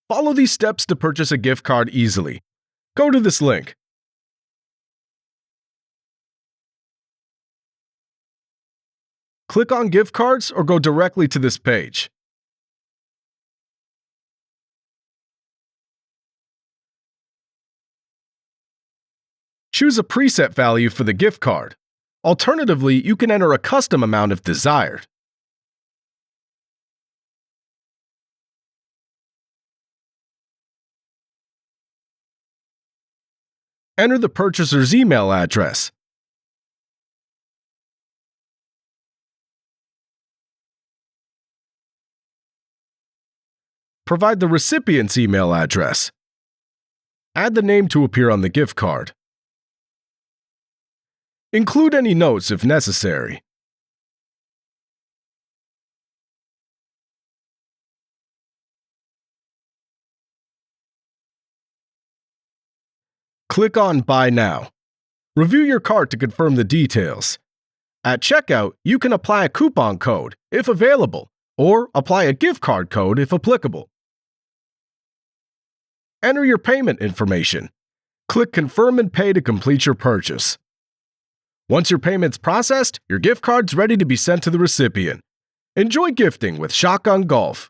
Follow these steps to purchase a gift card easily. Go to this link. Click on gift cards or go directly to this page. Choose a preset value for the gift card. Alternatively, you can enter a custom amount if desired. Enter the purchaser's email address. Provide the recipient's email address. Add the name to appear on the gift card. Include any notes if necessary. Click on Buy Now. Review your cart to confirm the details. At checkout, you can apply a coupon code, if available, or apply a gift card code if applicable. Enter your payment information. Click Confirm and Pay to complete your purchase. Once your payment's processed, your gift card's ready to be sent to the recipient. Enjoy gifting with Shotgun Golf.